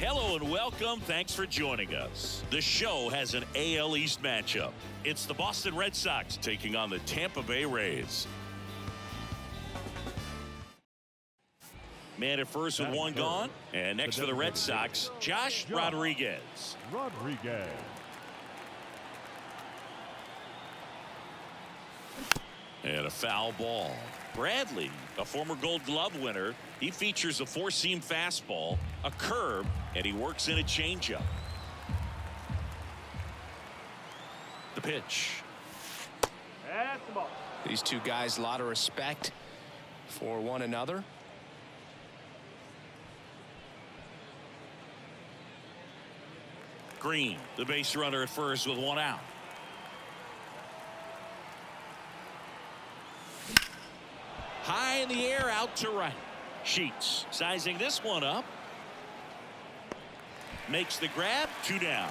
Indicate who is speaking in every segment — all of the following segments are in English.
Speaker 1: Hello and welcome. Thanks for joining us. The show has an AL East matchup. It's the Boston Red Sox taking on the Tampa Bay Rays. Man at first with one gone. And next for the Red Sox, Josh Rodriguez. And a foul ball. Bradley, a former Gold Glove winner, he features a four-seam fastball, a curve, and he works in a changeup. The pitch.
Speaker 2: That's the ball.
Speaker 3: These two guys, a lot of respect for one another.
Speaker 1: Green, the base runner at first with one out. High in the air, out to right. Sheets sizing this one up. Makes the grab, 2 down.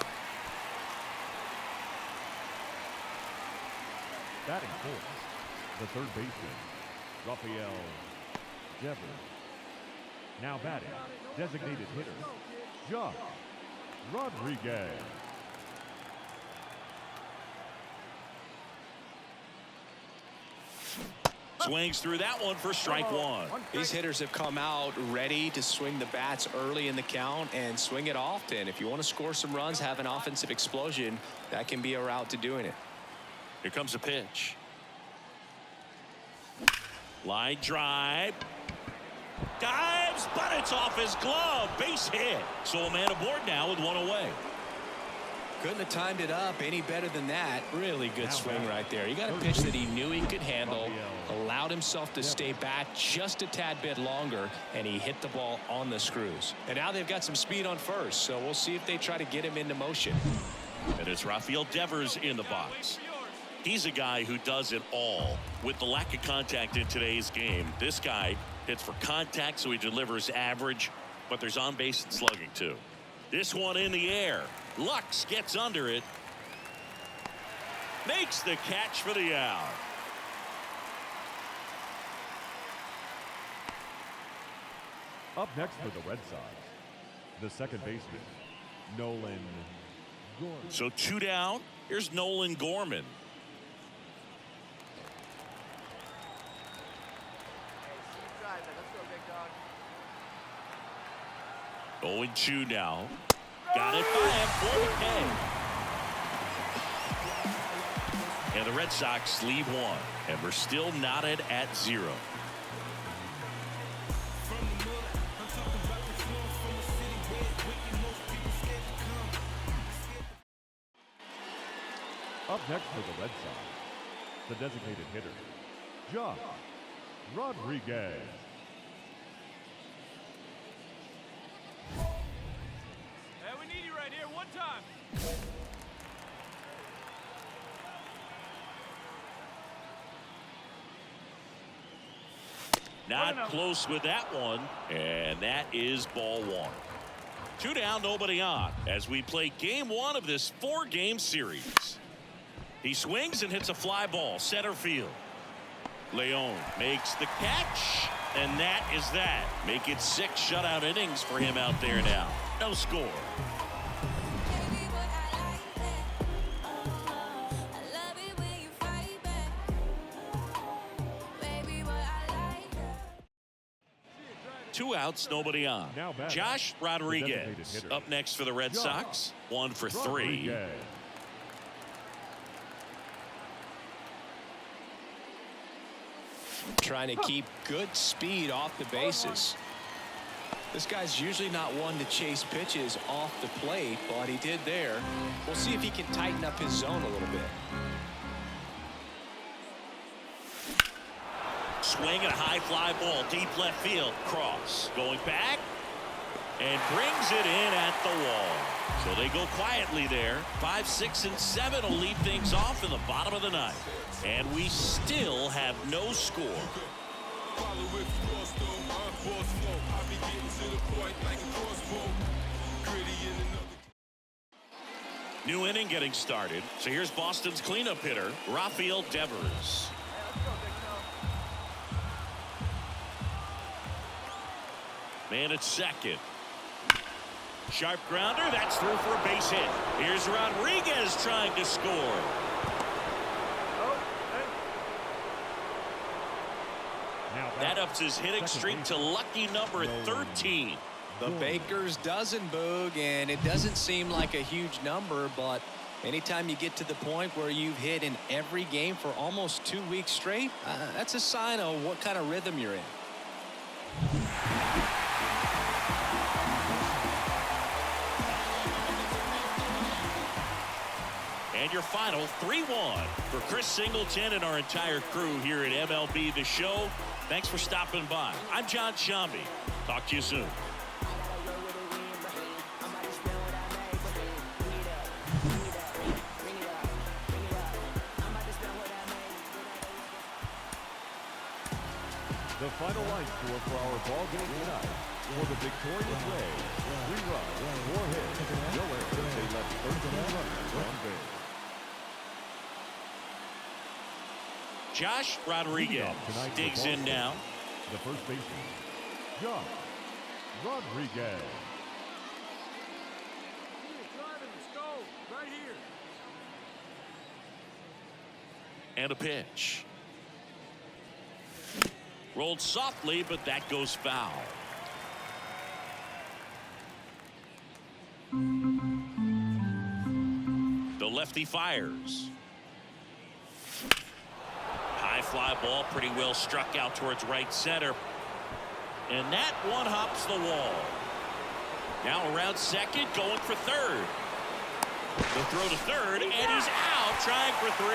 Speaker 2: Batting fourth, the third baseman, Rafael Devers. Now batting, designated hitter, Josh Rodriguez.
Speaker 1: Swings through that one for strike one.
Speaker 3: These hitters have come out ready to swing the bats early in the count and swing it often. If you want to score some runs, have an offensive explosion, that can be a route to doing it.
Speaker 1: Here comes a pitch. Line drive. Dives, but it's off his glove. Base hit. So a man aboard now with one away.
Speaker 3: Couldn't have timed it up any better than that. Really good swing right there. You got a pitch that he knew he could handle, allowed himself to stay back just a tad bit longer, and he hit the ball on the screws. And now they've got some speed on first, so we'll see if they try to get him into motion.
Speaker 1: And it's Rafael Devers in the box. He's a guy who does it all. With the lack of contact in today's game, this guy hits for contact, so he delivers average, but there's on base and slugging too. This one in the air. Lux gets under it. Makes the catch for the out.
Speaker 2: Up next for the Red Sox, the second baseman, Nolan Gorman.
Speaker 1: So 2 down. Here's Nolan Gorman. Hey, 0-2 now. Got it by him for the K. And the Red Sox leave one, and we're still knotted at 0.
Speaker 2: Up next for the Red Sox, the designated hitter, Josh Rodriguez.
Speaker 4: Hey, we need you right here, one time.
Speaker 1: Not close with that one, and that is ball one. 2 down, nobody on, as we play game 1 of this 4-game series. He swings and hits a fly ball, center field. Leon makes the catch, and that is that. Make it 6 shutout innings for him out there now. No score. Two outs, nobody on. Josh Rodriguez up next for the Red Sox. 1 for 3.
Speaker 3: Trying to keep good speed off the bases. This guy's usually not one to chase pitches off the plate, but he did there. We'll see if he can tighten up his zone a little bit.
Speaker 1: Swing and a high fly ball, deep left field. Cross going back and brings it in at the wall. So they go quietly there. 5, 6, and 7 will lead things off in the bottom of the 9th. And we still have no score. New inning getting started. So here's Boston's cleanup hitter, Rafael Devers. Man at second. Sharp grounder. That's through for a base hit. Here's Rodriguez trying to score. That ups his hitting streak to lucky number 13.
Speaker 3: The Baker's dozen, Boog, and it doesn't seem like a huge number, but anytime you get to the point where you've hit in every game for almost 2 weeks straight, that's a sign of what kind of rhythm you're in.
Speaker 1: And your final 3-1 for Chris Singleton and our entire crew here at MLB The Show. Thanks for stopping by. I'm John Shambi. Talk to you soon.
Speaker 2: The final line score for our ball game tonight. For the victorious Rays, 3 runs, 4 hits, no errors. They left 13 runners on base.
Speaker 1: Josh Rodriguez digs in now.
Speaker 2: The first baseman, Josh Rodriguez.
Speaker 4: Let's go. Right here.
Speaker 1: And a pitch. Rolled softly, but that goes foul. The lefty fires. High fly ball, pretty well struck out towards right center. And that one hops the wall. Now around second, going for third. The throw to third, and he's out, trying for 3.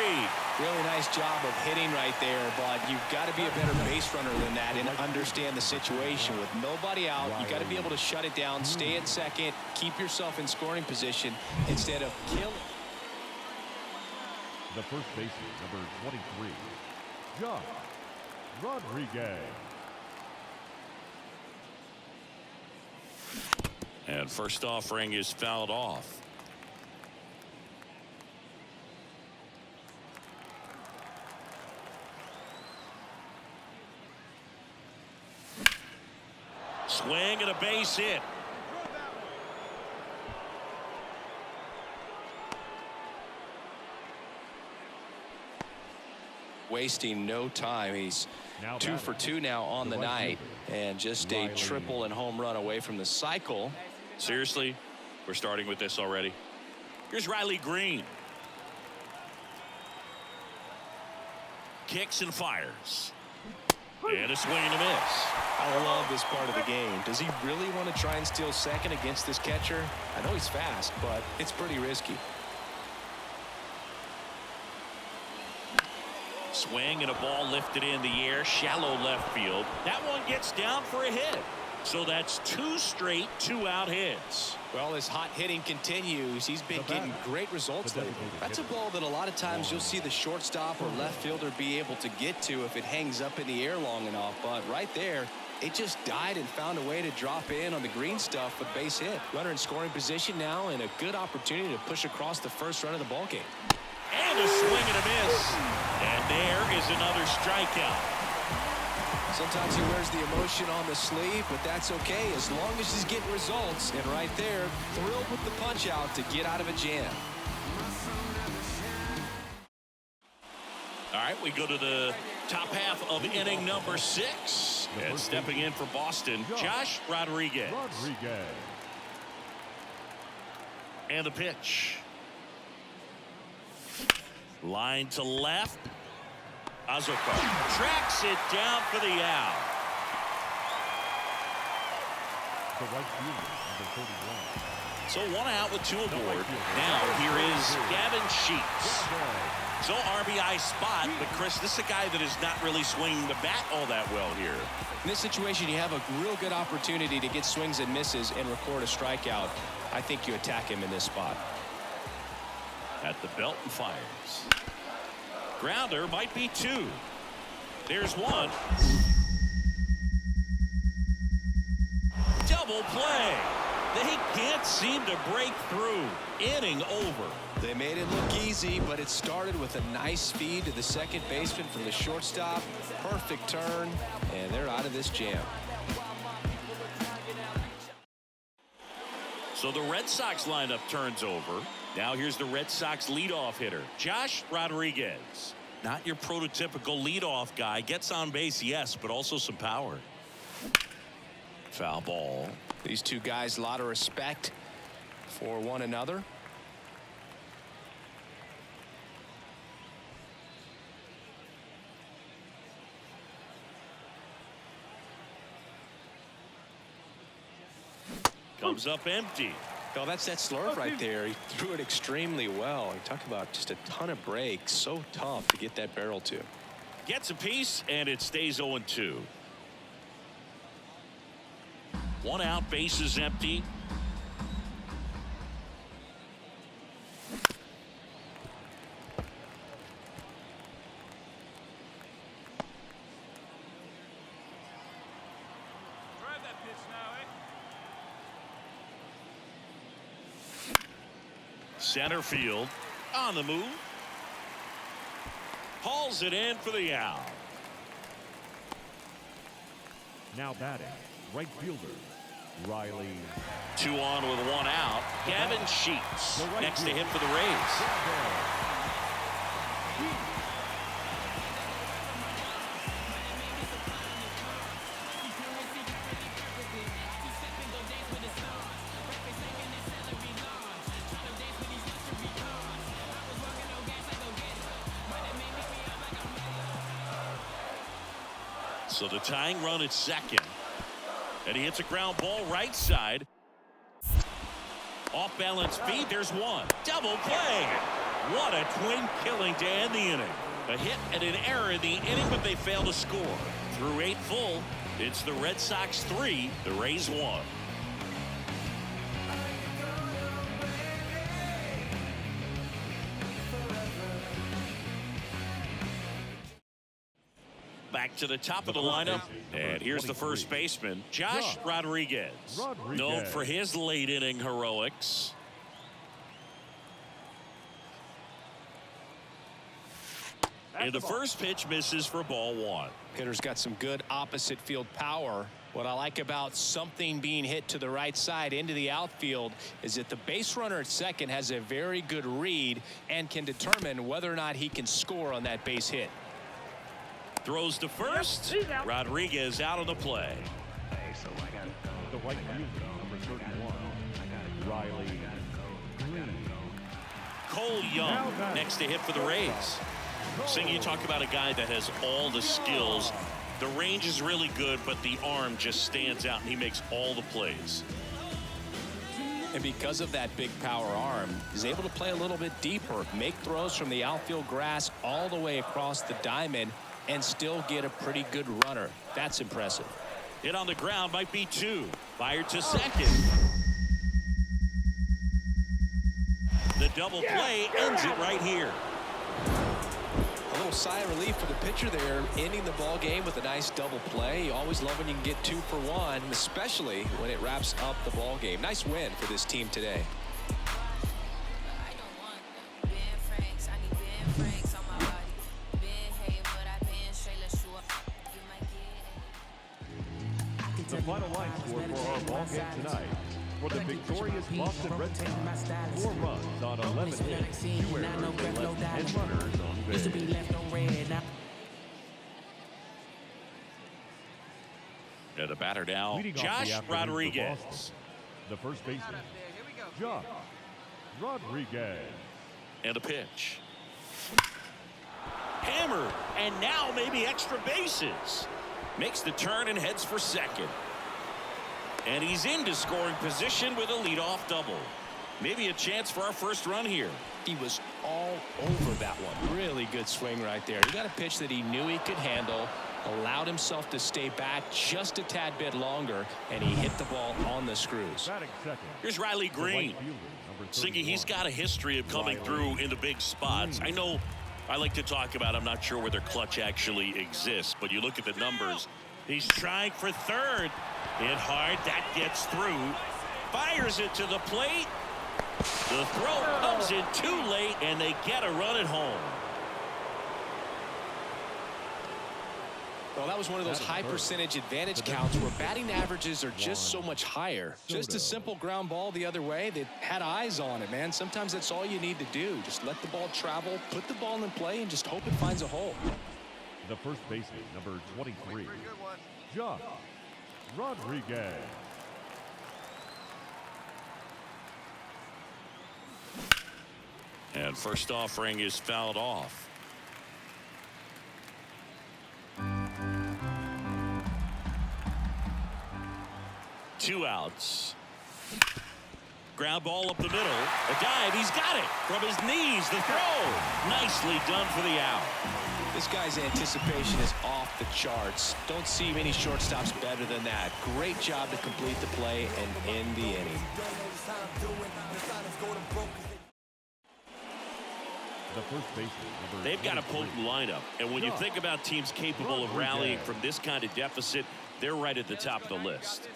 Speaker 3: Really nice job of hitting right there, but you've got to be a better base runner than that and understand the situation. With nobody out, you got to be able to shut it down, stay at second, keep yourself in scoring position instead of killing.
Speaker 2: The first baseman, number 23, Josh Rodriguez.
Speaker 1: And first offering is fouled off. Swing and a base hit.
Speaker 3: Wasting no time. He's 2 for 2 now on the night, and just a triple and home run away from the cycle.
Speaker 1: Seriously, we're starting with this already. Here's Riley Green. Kicks and fires. And a swing and a miss.
Speaker 3: I love this part of the game. Does he really want to try and steal second against this catcher? I know he's fast, but it's pretty risky.
Speaker 1: Swing and a ball lifted in the air, shallow left field. That one gets down for a hit. So that's 2 straight 2-out hits.
Speaker 3: Well, his hot hitting continues. He's been getting great results lately. That's a ball that a lot of times you'll see the shortstop or left fielder be able to get to if it hangs up in the air long enough. But right there, it just died and found a way to drop in on the green stuff with base hit. Runner in scoring position now, and a good opportunity to push across the first run of the ball game.
Speaker 1: And a swing and a miss. And there is another strikeout.
Speaker 3: Sometimes he wears the emotion on the sleeve, but that's okay as long as he's getting results. And right there, thrilled with the punch out to get out of a jam.
Speaker 1: All right, we go to the top half of inning number 6. And stepping in for Boston, Josh Rodriguez. And the pitch. Line to left. Azuka tracks it down for the out.
Speaker 2: The right fielder, number 31.
Speaker 1: So 1 out with 2 aboard. Now here is Gavin Sheets. So RBI spot, but Chris, this is a guy that is not really swinging the bat all that well here.
Speaker 3: In this situation, you have a real good opportunity to get swings and misses and record a strikeout. I think you attack him in this spot.
Speaker 1: At the belt and fires. Grounder might be 2. There's 1. Double play. They can't seem to break through. Inning over.
Speaker 3: They made it look easy, but it started with a nice feed to the second baseman from the shortstop. Perfect turn, and they're out of this jam.
Speaker 1: So the Red Sox lineup turns over. Now here's the Red Sox leadoff hitter, Josh Rodriguez. Not your prototypical leadoff guy. Gets on base, yes, but also some power. Foul ball.
Speaker 3: These two guys, a lot of respect for one another.
Speaker 1: Comes up empty.
Speaker 3: Oh, that's that slurve right there. He threw it extremely well. You talk about just a ton of breaks. So tough to get that barrel to.
Speaker 1: Gets a piece, and it stays 0-2. One out, bases empty.
Speaker 4: Drive that pitch now, eh?
Speaker 1: Center field on the move. Hauls it in for the out.
Speaker 2: Now batting, right fielder, Riley.
Speaker 1: 2 on with 1 out. Gavin Sheets next to him for the Rays. So the tying run at second. And he hits a ground ball right side. Off balance feed. There's one. Double play. What a twin killing to end the inning. A hit and an error in the inning, but they fail to score. Through 8 full, it's the Red Sox 3, the Rays 1. Back to the top of the lineup, and here's the first baseman, Josh Rodriguez. Known for his late inning heroics. And the first pitch misses for ball 1.
Speaker 3: Hitter's got some good opposite field power. What I like about something being hit to the right side into the outfield is that the base runner at second has a very good read and can determine whether or not he can score on that base hit.
Speaker 1: Throws to first. Rodriguez out on the play.
Speaker 2: The right fielder, number 31, Riley.
Speaker 1: Cole Young next to hit for the Rays. Sing, you talk about a guy that has all the skills. The range is really good, but the arm just stands out, and he makes all the plays.
Speaker 3: And because of that big power arm, he's able to play a little bit deeper, make throws from the outfield grass all the way across the diamond, and still get a pretty good runner. That's impressive.
Speaker 1: Hit on the ground, might be 2. Fired to second. The double play ends it right here.
Speaker 3: A little sigh of relief for the pitcher there, ending the ball game with a nice double play. You always love when you can get 2 for 1, especially when it wraps up the ball game. Nice win for this team today.
Speaker 2: The final line score for our ball game tonight. For the victorious Boston Red Sox, 4 runs on 11 hits, 2 errors, and left 10 runners on base.
Speaker 1: And the batter now,
Speaker 2: Leading off
Speaker 1: Josh
Speaker 2: the afternoon for
Speaker 1: Rodriguez.
Speaker 2: Boston, the first baseman, Josh Rodriguez.
Speaker 1: And a pitch. Hammered, and now maybe extra bases. Makes the turn and heads for second. And he's into scoring position with a leadoff double. Maybe a chance for our first run here.
Speaker 3: He was all over that one. Really good swing right there. He got a pitch that he knew he could handle, allowed himself to stay back just a tad bit longer, and he hit the ball on the screws.
Speaker 1: Here's Riley Green. Siggy, he's got a history of coming through in the big spots. I know I like to talk about, I'm not sure whether clutch actually exists, but you look at the numbers. He's trying for third. Hit hard, that gets through. Fires it to the plate. The throw comes in too late, and they get a run at home.
Speaker 3: Well, that was one of those high percentage advantage counts where batting averages are just so much higher. Just a simple ground ball the other way that had eyes on it, man. Sometimes that's all you need to do. Just let the ball travel, put the ball in play, and just hope it finds a hole.
Speaker 2: The first baseman, number 23, Josh Rodriguez.
Speaker 1: And first offering is fouled off. Two outs. Ground ball up the middle. A dive. He's got it. From his knees, the throw. Nicely done for the out.
Speaker 3: This guy's anticipation is off the charts. Don't see many shortstops better than that. Great job to complete the play and end the inning.
Speaker 2: The first baseman,
Speaker 1: They've got a potent lineup, and when you think about teams capable of rallying from this kind of deficit, they're right at the top of the list.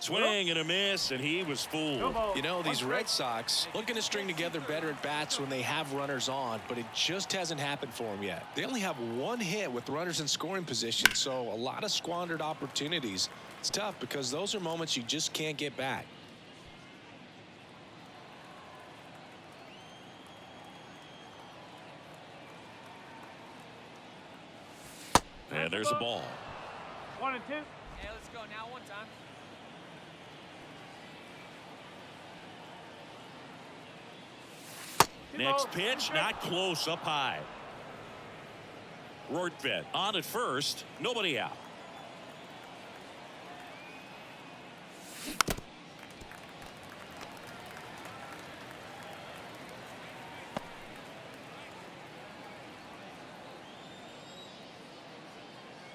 Speaker 1: Swing and a miss, and he was fooled.
Speaker 3: You know, these Red Sox looking to string together better at bats when they have runners on, but it just hasn't happened for them yet. They only have one hit with runners in scoring position, so a lot of squandered opportunities. It's tough because those are moments you just can't get back.
Speaker 1: And there's a ball.
Speaker 4: 1 and 2.
Speaker 5: Hey, let's go now. One time.
Speaker 1: Next pitch, not close, up high. Rortvedt on at first, nobody out.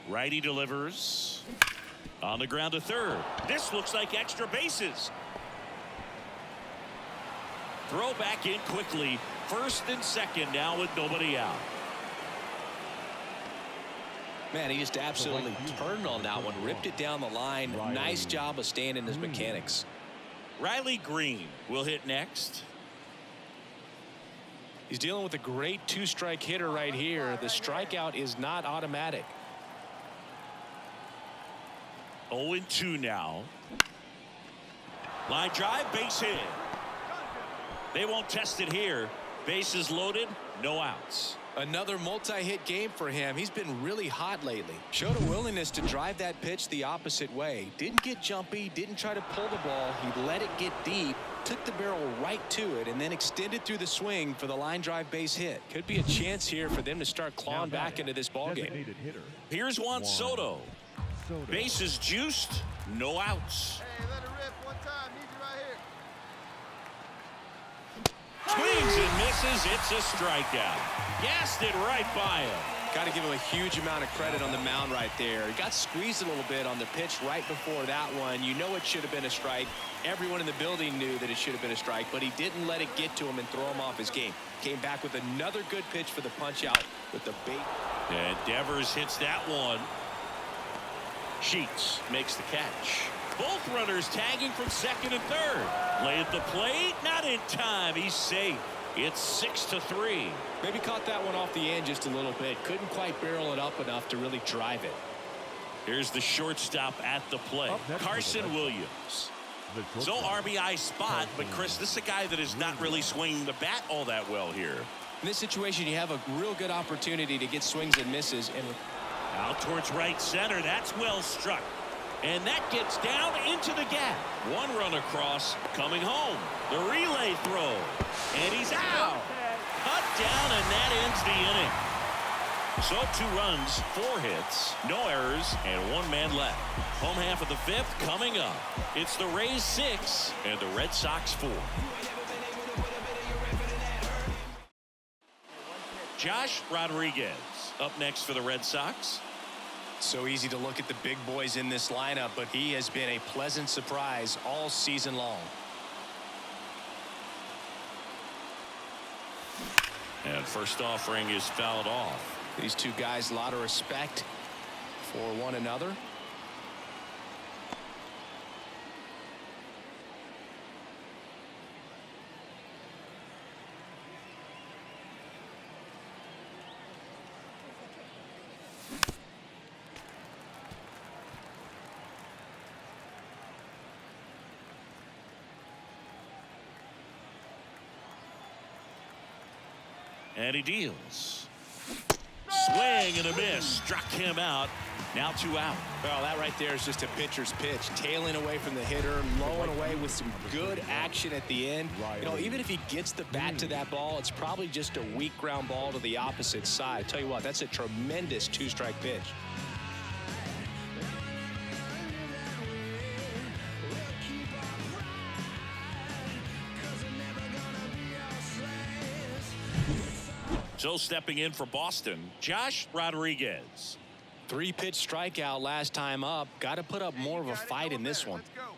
Speaker 1: Righty delivers. On the ground to third. This looks like extra bases. Throw back in quickly. First and second now with nobody out.
Speaker 3: Man, he just absolutely turned on that one. Ripped it down the line. Nice job of staying in his mechanics.
Speaker 1: Riley Green will hit next.
Speaker 3: He's dealing with a great two-strike hitter right here. The strikeout is not automatic.
Speaker 1: 0-2 now. Line drive, base hit. They won't test it here. Bases loaded, no outs.
Speaker 3: Another multi-hit game for him. He's been really hot lately. Showed a willingness to drive that pitch the opposite way. Didn't get jumpy, didn't try to pull the ball. He let it get deep, took the barrel right to it, and then extended through the swing for the line drive base hit. Could be a chance here for them to start clawing back into this ball game.
Speaker 1: Here's Juan Soto. Bases juiced, no outs.
Speaker 6: Hey, let it rip one time. Need you right here.
Speaker 1: Swings and misses. It's a strikeout. Gassed it right by him.
Speaker 3: Got to give him a huge amount of credit on the mound right there. He got squeezed a little bit on the pitch right before that one. You know it should have been a strike. Everyone in the building knew that it should have been a strike, but he didn't let it get to him and throw him off his game. Came back with another good pitch for the punch out with the bait.
Speaker 1: And Devers hits that one. Sheets makes the catch. Both runners tagging from second and third. Lay at the plate, not in time. He's safe. It's 6-3.
Speaker 3: Maybe caught that one off the end just a little bit. Couldn't quite barrel it up enough to really drive it.
Speaker 1: Here's the shortstop at the plate, Carson Williams. So RBI spot, but Chris, this is a guy that is not really swinging the bat all that well here.
Speaker 3: In this situation, you have a real good opportunity to get swings and misses. And
Speaker 1: out towards right center. That's well struck. And that gets down into the gap. One run across, coming home. The relay throw. And he's out. Cut down, and that ends the inning. So 2 runs, 4 hits, no errors, and 1 man left. Home half of the 5th coming up. It's the Rays 6 and the Red Sox 4. Josh Rodriguez up next for the Red Sox.
Speaker 3: So easy to look at the big boys in this lineup, but he has been a pleasant surprise all season long.
Speaker 1: And first offering is fouled off.
Speaker 3: These two guys, a lot of respect for one another.
Speaker 1: And he deals. Swing and a miss. Struck him out. Now 2 out.
Speaker 3: Well, that right there is just a pitcher's pitch. Tailing away from the hitter, lowing away with some good action at the end. You know, even if he gets the bat to that ball, it's probably just a weak ground ball to the opposite side. I tell you what, that's a tremendous 2-strike pitch.
Speaker 1: So stepping in for Boston, Josh Rodriguez.
Speaker 3: 3-pitch strikeout last time up. Got to put up more of a fight in this one.
Speaker 6: Let's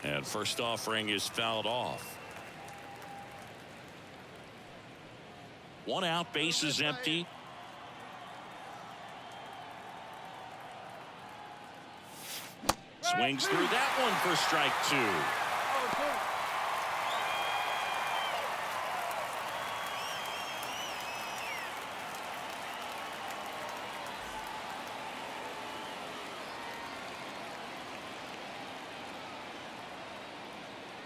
Speaker 6: go.
Speaker 1: And first offering is fouled off. 1 out, base is empty. Swings through that one for strike 2.
Speaker 6: Let's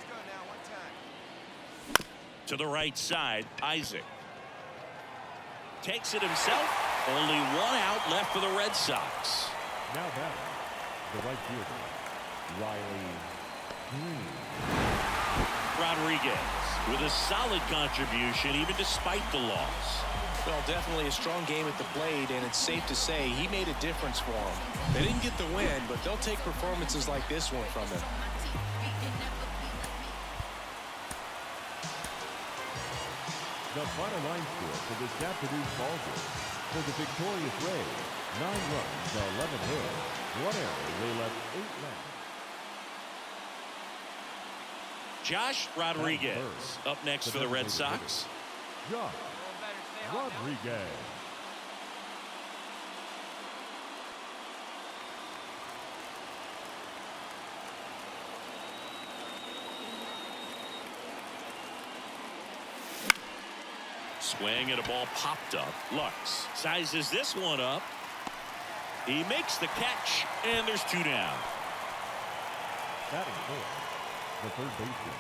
Speaker 6: go now, one time.
Speaker 1: To the right side, Isaac. Takes it himself. Only 1 out left for the Red Sox.
Speaker 2: Now batting, the right fielder, Riley Green.
Speaker 1: Rodriguez with a solid contribution even despite the loss.
Speaker 3: Well, definitely a strong game at the plate, and it's safe to say he made a difference for them. They didn't get the win, but they'll take performances like this one from him.
Speaker 2: The final line score for this afternoon's ball game. For the victorious Rays, 9 runs to 11 hits, 1 error. They left 8 left.
Speaker 1: Josh Rodriguez up next for the Red Sox.
Speaker 2: Josh Rodriguez.
Speaker 1: Swing and a ball popped up. Lux sizes this one up. He makes the catch, and there's 2 down.
Speaker 2: Batting fourth, the third baseman,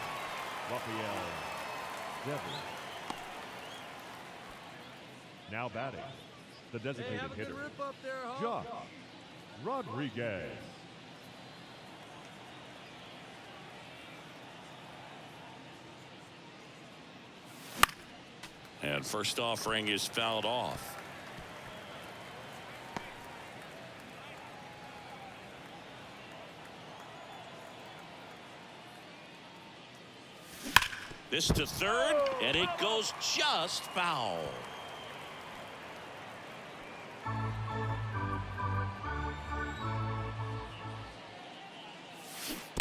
Speaker 2: Rafael Devers. Now batting, the designated hitter, Josh Rodriguez.
Speaker 1: And first offering is fouled off. This to third, and it goes just foul.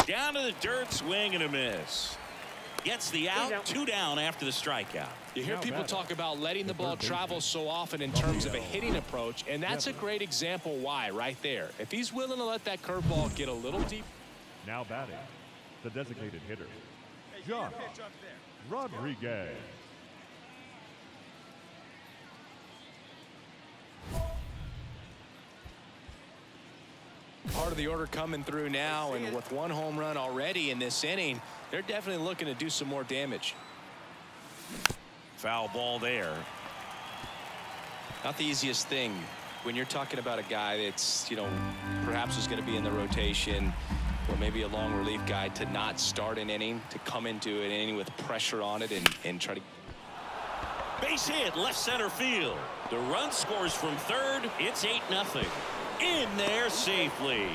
Speaker 1: Down to the dirt, swing and a miss. Gets the out, 2 down after the strikeout.
Speaker 3: You hear people talk about letting the ball travel so often in terms of a hitting approach, and that's a great example why right there. If he's willing to let that curveball get a little deep.
Speaker 2: Now batting, the designated hitter, Josh Rodriguez.
Speaker 3: Part of the order coming through now, and with 1 home run already in this inning, they're definitely looking to do some more damage.
Speaker 1: Foul ball there.
Speaker 3: Not the easiest thing when you're talking about a guy that's, you know, perhaps is going to be in the rotation or maybe a long relief guy, to not start an inning, to come into an inning with pressure on it and try to.
Speaker 1: Base hit, left center field. The run scores from third. It's 8-0. In there safely.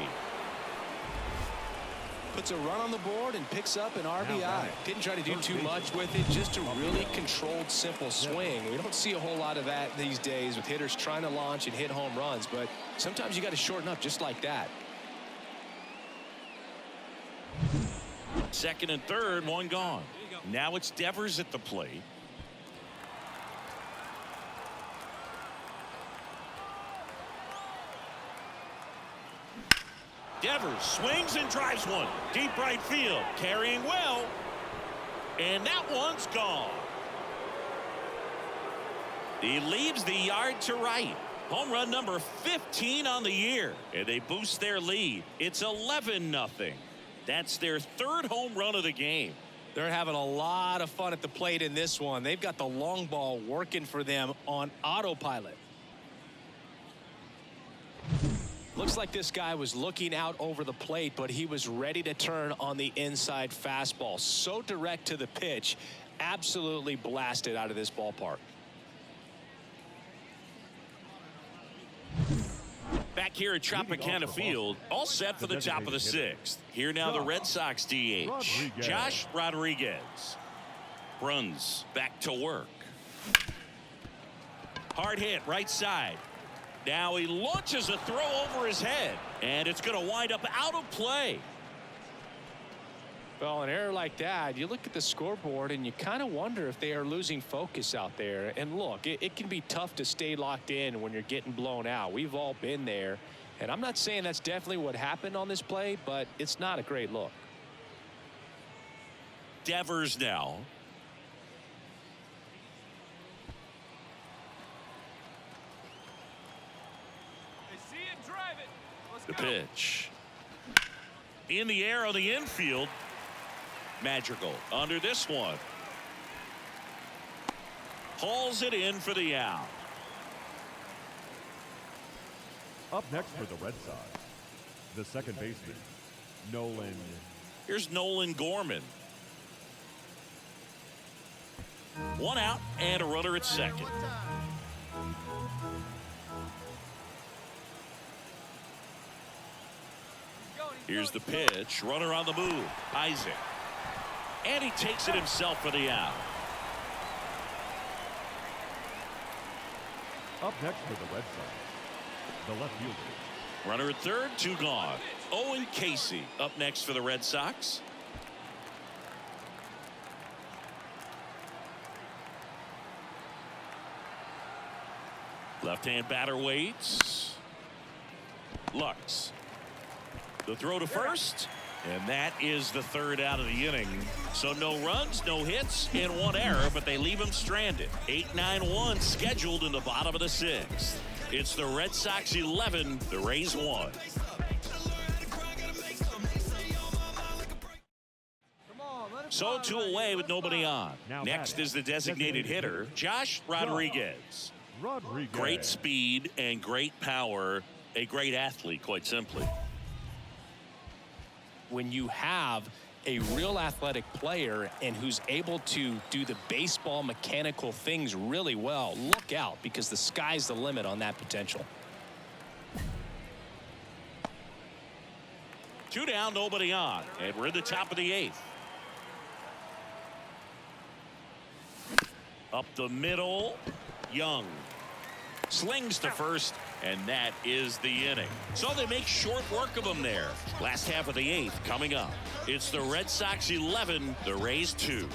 Speaker 3: Puts a run on the board and picks up an RBI. Didn't try to do too much with it, just a really controlled, simple swing. We don't see a whole lot of that these days with hitters trying to launch and hit home runs, but sometimes you got to shorten up just like that.
Speaker 1: Second and third, 1 gone. Now it's Devers at the plate. Devers swings and drives one. Deep right field. Carrying well. And that one's gone. He leaves the yard to right. Home run number 15 on the year, and they boost their lead. It's 11-0. That's their third home run of the game.
Speaker 3: They're having a lot of fun at the plate in this one. They've got the long ball working for them on autopilot. Looks like this guy was looking out over the plate, but he was ready to turn on the inside fastball. So direct to the pitch, absolutely blasted out of this ballpark.
Speaker 1: Back here at Tropicana Field, all set for the top of the sixth. Here now the Red Sox DH, Josh Rodriguez. Runs back to work. Hard hit right side. Now he launches a throw over his head, and it's going to wind up out of play.
Speaker 3: Well, an error like that, you look at the scoreboard and you kind of wonder if they are losing focus out there. And look, it can be tough to stay locked in when you're getting blown out. We've all been there. And I'm not saying that's definitely what happened on this play, but it's not a great look.
Speaker 1: Devers now.
Speaker 4: They see it, drive it. Let's
Speaker 1: The
Speaker 4: go.
Speaker 1: pitch. In the air on the infield. Magical under this one. Hauls it in for the out.
Speaker 2: Up next for the Red Sox, the second baseman, Nolan.
Speaker 1: Here's Nolan Gorman. One out and a runner at second. Here's the pitch. Runner on the move. Isaac. And he takes it himself for the out.
Speaker 2: Up next for the Red Sox, the left fielder.
Speaker 1: Runner at third, two gone. Owen Casey up next for the Red Sox. Left-hand batter waits. Lux. The throw to first, and that is the third out of the inning. So no runs, no hits, and one error, but they leave him stranded. 8-9-1 scheduled in the bottom of the sixth. It's the Red Sox 11, the Rays 1. So two away with nobody on. Next is the designated hitter, Josh Rodriguez. Great speed and great power. A great athlete, quite simply.
Speaker 3: When you have a real athletic player and who's able to do the baseball mechanical things really well, look out, because the sky's the limit on that potential.
Speaker 1: Two down, nobody on, and we're in the top of the eighth. Up the middle, Young slings to first, and that is the inning. So they make short work of them there. Last half of the eighth coming up. It's the Red Sox 11, the Rays 2.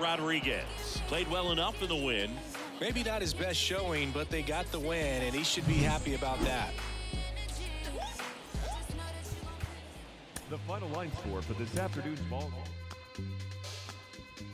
Speaker 1: Rodriguez played well enough in the win.
Speaker 3: Maybe not his best showing, but they got the win, and he should be happy about that.
Speaker 2: The final line score for this afternoon's ball game.